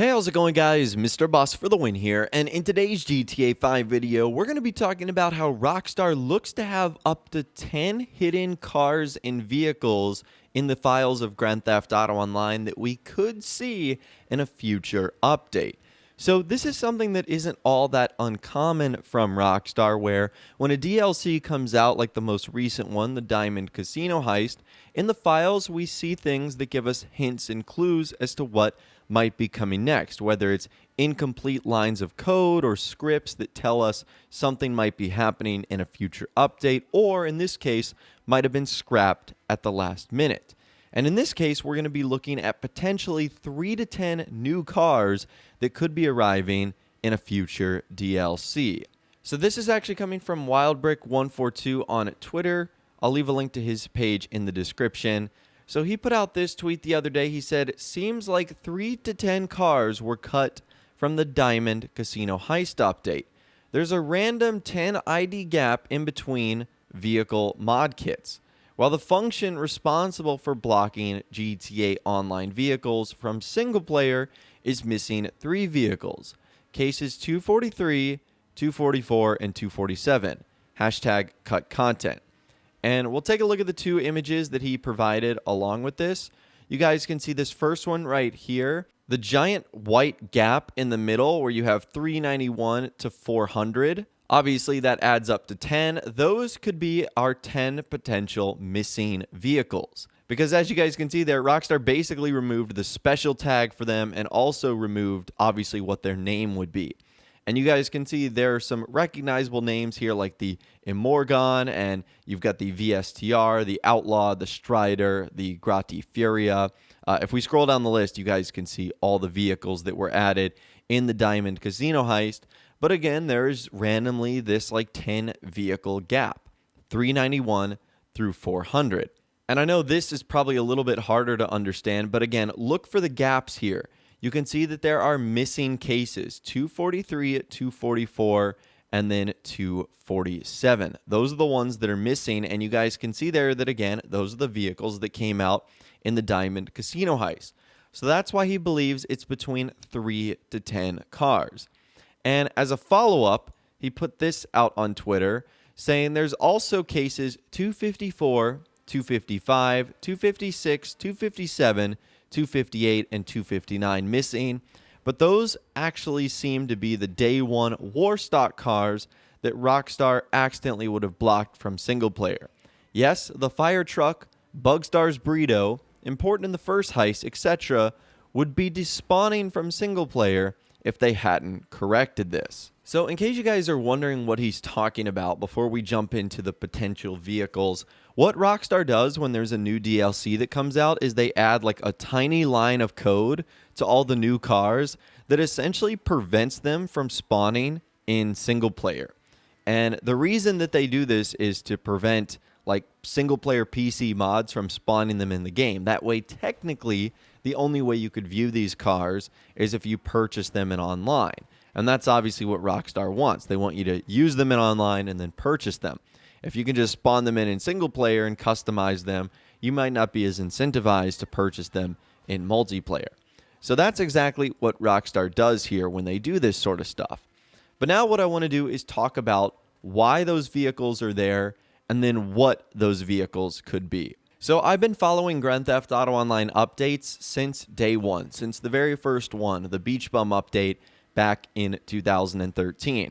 Hey, how's it going, guys? Mr. Boss for the win here, and in today's GTA 5 video, we're going to be talking about how Rockstar looks to have up to 10 hidden cars and vehicles in the files of Grand Theft Auto Online that we could see in a future update. So this is something that isn't all that uncommon from Rockstar, where when a DLC comes out, like the most recent one, the Diamond Casino Heist, in the files we see things that give us hints and clues as to what might be coming next, whether it's incomplete lines of code or scripts that tell us something might be happening in a future update, or in this case, might have been scrapped at the last minute. And in this case, we're going to be looking at potentially 3 to 10 new cars that could be arriving in a future DLC. So this is actually coming from WildBrick142 on Twitter. I'll leave a link to his page in the description. So he put out this tweet the other day. He said, "Seems like 3 to 10 cars were cut from the Diamond Casino Heist update. There's a random 10 ID gap in between vehicle mod kits. While the function responsible for blocking GTA Online vehicles from single player is missing 3 vehicles. Cases 243, 244, and 247. Hashtag cut content." And we'll take a look at the 2 images that he provided along with this. You guys can see this first one right here. The giant white gap in the middle where you have 391 to 400. Obviously, that adds up to 10. Those could be our 10 potential missing vehicles. Because as you guys can see there, Rockstar basically removed the special tag for them and also removed, obviously, what their name would be. And you guys can see there are some recognizable names here like the Immorgon, and you've got the VSTR, the Outlaw, the Strider, the Gratifuria. If we scroll down the list, you guys can see all the vehicles that were added in the Diamond Casino Heist. But again, there's randomly this like 10 vehicle gap, 391 through 400. And I know this is probably a little bit harder to understand, but again, look for the gaps here. You can see that there are missing cases, 243, 244, and then 247. Those are the ones that are missing, and you guys can see there that, again, those are the vehicles that came out in the Diamond Casino Heist. So that's why he believes it's between 3 to 10 cars. And as a follow-up, he put this out on Twitter, saying there's also cases 254, 255, 256, 257, 258, and 259 missing, but those actually seem to be the day one war stock cars that Rockstar accidentally would have blocked from single player. Yes, the fire truck, Bugstar's burrito, important in the first heist, etc., would be despawning from single player if they hadn't corrected this. So in case you guys are wondering what he's talking about before we jump into the potential vehicles, what Rockstar does when there's a new DLC that comes out is they add like a tiny line of code to all the new cars that essentially prevents them from spawning in single player. And the reason that they do this is to prevent like single player PC mods from spawning them in the game. That way, technically, the only way you could view these cars is if you purchase them in online. And that's obviously what Rockstar wants. They want you to use them in online and then purchase them. If you can just spawn them in single player and customize them, you might not be as incentivized to purchase them in multiplayer. So that's exactly what Rockstar does here when they do this sort of stuff. But now what I want to do is talk about why those vehicles are there and then what those vehicles could be. So I've been following Grand Theft Auto Online updates since day one, since the very first one, the Beach Bum update back in 2013.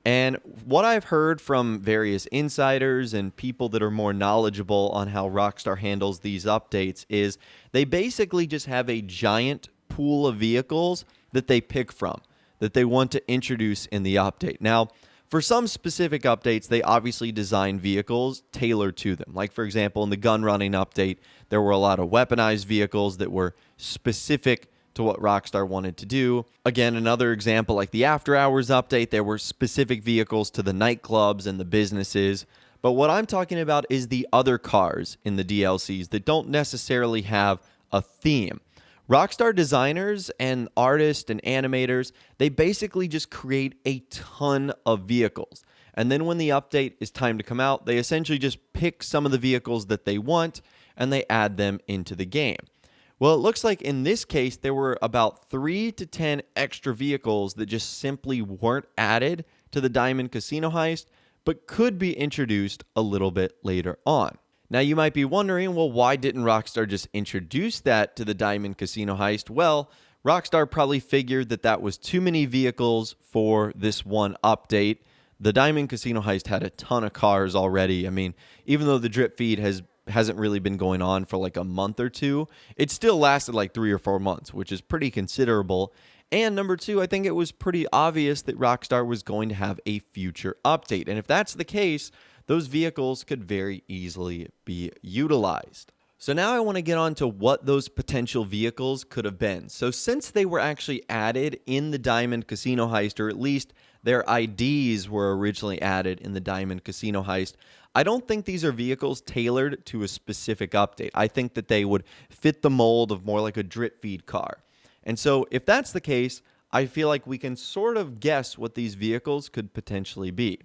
And what I've heard from various insiders and people that are more knowledgeable on how Rockstar handles these updates is they basically just have a giant pool of vehicles that they pick from, that they want to introduce in the update. Now, for some specific updates, they obviously design vehicles tailored to them. Like, for example, in the gun running update, there were a lot of weaponized vehicles that were specific to what Rockstar wanted to do. Again, another example, like the After Hours update, there were specific vehicles to the nightclubs and the businesses. But what I'm talking about is the other cars in the DLCs that don't necessarily have a theme. Rockstar designers and artists and animators, they basically just create a ton of vehicles. And then when the update is time to come out, they essentially just pick some of the vehicles that they want and they add them into the game. Well, it looks like in this case, there were about 3 to 10 extra vehicles that just simply weren't added to the Diamond Casino Heist, but could be introduced a little bit later on. Now, you might be wondering, well, why didn't Rockstar just introduce that to the Diamond Casino Heist? Well, Rockstar probably figured that that was too many vehicles for this one update. The Diamond Casino Heist had a ton of cars already. I mean, even though the drip feed hasn't really been going on for like a month or two, it still lasted like 3 or 4 months, which is pretty considerable. And number two, I think it was pretty obvious that Rockstar was going to have a future update. And if that's the case, those vehicles could very easily be utilized. So now I want to get on to what those potential vehicles could have been. So since they were actually added in the Diamond Casino Heist, or at least their IDs were originally added in the Diamond Casino Heist, I don't think these are vehicles tailored to a specific update. I think that they would fit the mold of more like a drip feed car. And so if that's the case, I feel like we can sort of guess what these vehicles could potentially be.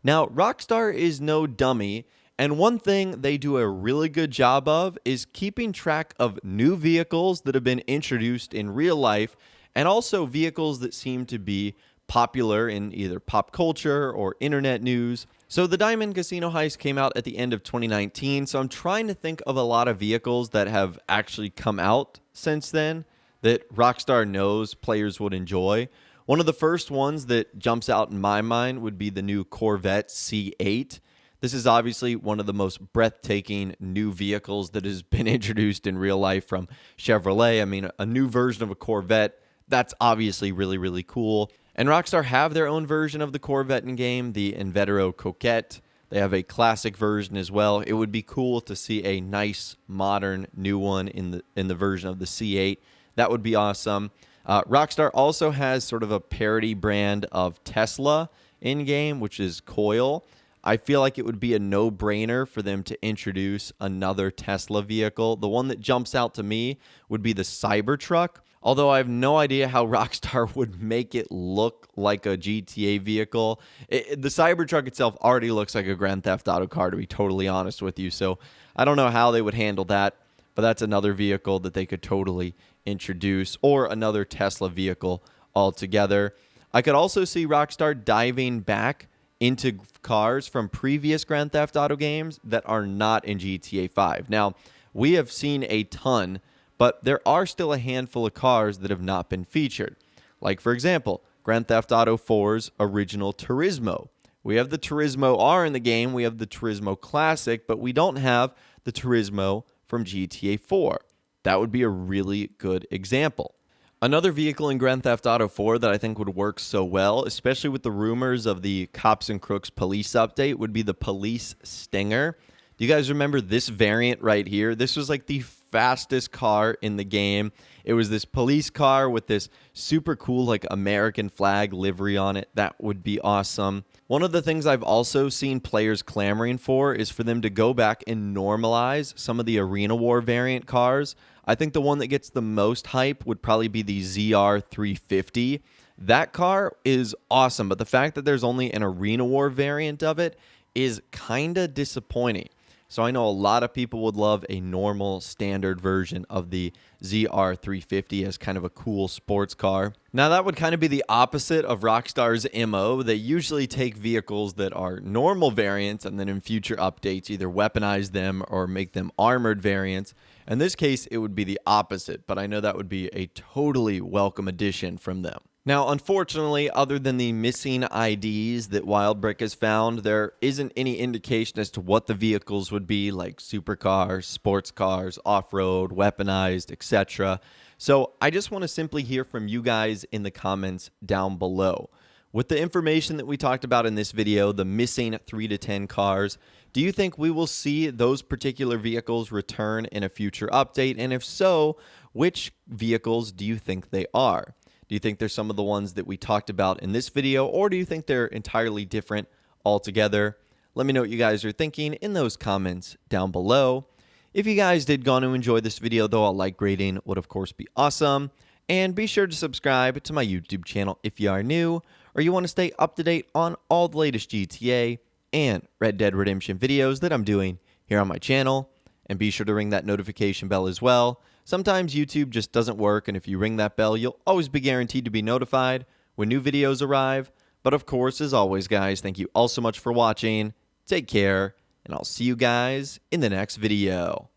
Now, Rockstar is no dummy, and one thing they do a really good job of is keeping track of new vehicles that have been introduced in real life, and also vehicles that seem to be popular in either pop culture or internet news. So the Diamond Casino Heist came out at the end of 2019, so I'm trying to think of a lot of vehicles that have actually come out since then that Rockstar knows players would enjoy. One of the first ones that jumps out in my mind would be the new Corvette C8. This is obviously one of the most breathtaking new vehicles that has been introduced in real life from Chevrolet. I mean, a new version of a Corvette, that's obviously really, really cool. And Rockstar have their own version of the Corvette in game, the Invetero Coquette. They have a classic version as well. It would be cool to see a nice, modern, new one in the version of the C8. That would be awesome. Rockstar also has sort of a parody brand of Tesla in-game, which is Coil. I feel like it would be a no-brainer for them to introduce another Tesla vehicle. The one that jumps out to me would be the Cybertruck, although I have no idea how Rockstar would make it look like a GTA vehicle. The Cybertruck itself already looks like a Grand Theft Auto car, to be totally honest with you, so I don't know how they would handle that, but that's another vehicle that they could totally introduce, or another Tesla vehicle altogether. I could also see Rockstar diving back into cars from previous Grand Theft Auto games that are not in GTA 5. Now, we have seen a ton, but there are still a handful of cars that have not been featured. Like, for example, Grand Theft Auto 4's original Turismo. We have the Turismo R in the game, we have the Turismo Classic, but we don't have the Turismo from GTA 4. That would be a really good example. Another vehicle in Grand Theft Auto 4 that I think would work so well, especially with the rumors of the Cops and Crooks police update, would be the Police Stinger. Do you guys remember this variant right here? This was like the fastest car in the game. It was this police car with this super cool like American flag livery on it. That would be awesome. One of the things I've also seen players clamoring for is for them to go back and normalize some of the Arena War variant cars. I think the one that gets the most hype would probably be the ZR350. That car is awesome, but the fact that there's only an Arena War variant of it is kind of disappointing. So I know a lot of people would love a normal standard version of the ZR350 as kind of a cool sports car. Now that would kind of be the opposite of Rockstar's MO. They usually take vehicles that are normal variants and then in future updates either weaponize them or make them armored variants. In this case, it would be the opposite, but I know that would be a totally welcome addition from them. Now, unfortunately, other than the missing IDs that Wildbrick has found, there isn't any indication as to what the vehicles would be, like supercars, sports cars, off-road, weaponized, etc. So I just want to simply hear from you guys in the comments down below. With the information that we talked about in this video, the missing 3 to 10 cars, do you think we will see those particular vehicles return in a future update? And if so, which vehicles do you think they are? Do you think they're some of the ones that we talked about in this video, or do you think they're entirely different altogether? Let me know what you guys are thinking in those comments down below. If you guys did go on to enjoy this video, though, a like rating would of course be awesome. And be sure to subscribe to my YouTube channel if you are new, or you want to stay up to date on all the latest GTA and Red Dead Redemption videos that I'm doing here on my channel. And be sure to ring that notification bell as well, Sometimes YouTube just doesn't work, and if you ring that bell, you'll always be guaranteed to be notified when new videos arrive. But of course, as always, guys, thank you all so much for watching. Take care, and I'll see you guys in the next video.